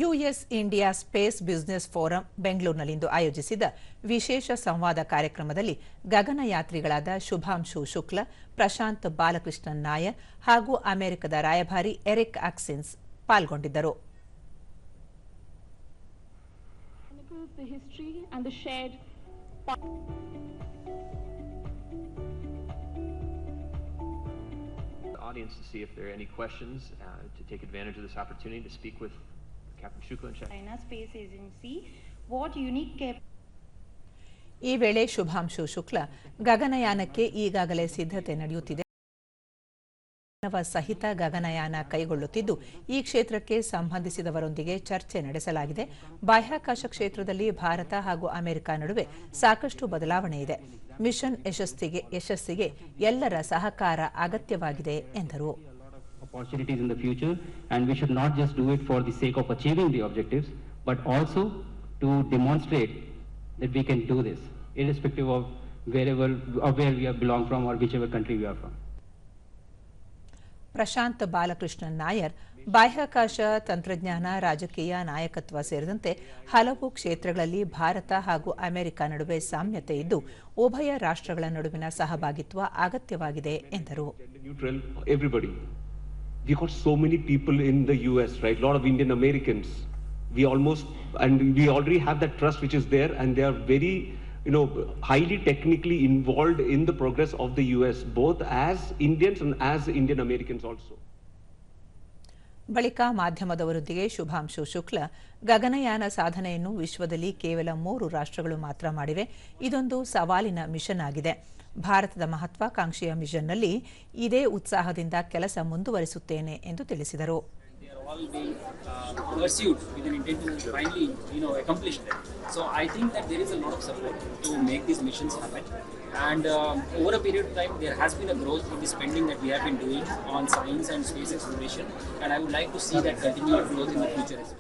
US India space business forum ಬೆಂಗಳೂರಿನಲ್ಲಿಂದು ಆಯೋಜಿಸಿದ ವಿಶೇಷ ಸಂವಾದ ಕಾರ್ಯಕ್ರಮದಲ್ಲಿ ಗಗನಯಾತ್ರಿಗಳಾದ ಶುಭಾಂಶು ಶುಕ್ಲ, ಪ್ರಶಾಂತ್ ಬಾಲಕೃಷ್ಣನ್ ನಾಯರ್ ಹಾಗೂ ಅಮೆರಿಕದ ರಾಯಭಾರಿ ಎರಿಕ್ ಆಕ್ಸಿನ್ಸ್ ಪಾಲ್ಗೊಂಡಿದ್ದರು. Audience to see if there are any questions, to take advantage of this opportunity to speak with Captain Shukla and China Space Agency. What unique ಈ ವೇಳೆ ಶುಭಾಂಶು ಶುಕ್ಲ, ಗಗನಯಾನಕ್ಕೆ ಈಗಾಗಲೇ ಸಿದ್ಧತೆ ನಡೆಯುತ್ತಿದೆ, ಮಾನವ ಸಹಿತ ಗಗನಯಾನ ಕೈಗೊಳ್ಳುತ್ತಿದ್ದು ಈ ಕ್ಷೇತ್ರಕ್ಕೆ ಸಂಬಂಧಿಸಿದವರೊಂದಿಗೆ ಚರ್ಚೆ ನಡೆಸಲಾಗಿದೆ. ಬಾಹ್ಯಾಕಾಶ ಕ್ಷೇತ್ರದಲ್ಲಿ ಭಾರತ ಹಾಗೂ ಅಮೆರಿಕ ನಡುವೆ ಸಾಕಷ್ಟು ಬದಲಾವಣೆ ಇದೆ. ಮಿಷನ್ ಯಶಸ್ಸಿಗೆ ಎಲ್ಲರ ಸಹಕಾರ ಅಗತ್ಯವಾಗಿದೆ ಎಂದರು. Opportunities in the future, and we should not just do it for the sake of achieving the objectives, but also to demonstrate that we can do this, irrespective of wherever or where we belong from or whichever country we are from. Prashant Balakrishnan Nair ಬಾಹ್ಯಾಕಾಶ ತಂತ್ರಜ್ಞಾನ, ರಾಜಕೀಯ, ನಾಯಕತ್ವ ಸೇರಿದಂತೆ ಹಲವು ಕ್ಷೇತ್ರಗಳಲ್ಲಿ ಭಾರತ ಹಾಗೂ America ನಡುವೆ ಸಾಮ್ಯತೆ ಇದ್ದು ಉಭಯ ರಾಷ್ಟ್ರಗಳ ನಡುವಿನ ಸಹಭಾಗಿತ್ವ ಅಗತ್ಯವಾಗಿದೆ ಎಂದರು. We got so many people in the US, right? A lot of Indian Americans. We already have that trust which is there, and they are very, highly technically involved in the progress of the US, both as Indians and as Indian Americans also. ಬಳಿಕ ಮಾಧ್ಯಮದವರೊಂದಿಗೆ ಶುಭಾಂಶು ಶುಕ್ಲ, ಗಗನಯಾನ ಸಾಧನೆಯನ್ನು ವಿಶ್ವದಲ್ಲಿ ಕೇವಲ 3 ರಾಷ್ಟ್ರಗಳು ಮಾತ್ರ ಮಾಡಿವೆ. ಇದೊಂದು ಸವಾಲಿನ mission ಆಗಿದೆ. ಭಾರತದ ಮಹತ್ವಾಕಾಂಕ್ಷೆಯ ಮಿಷನ್ನಲ್ಲಿ ಇದೇ ಉತ್ಸಾಹದಿಂದ ಕೆಲಸ ಮುಂದುವರಿಸುತ್ತೇನೆ ಎಂದು ತಿಳಿಸಿದರು. all being pursued with an intent to finally, accomplish them. So I think that there is a lot of support to make these missions happen. And over a period of time, there has been a growth in the spending that we have been doing on science and space exploration. And I would like to see that continued growth in the future as well.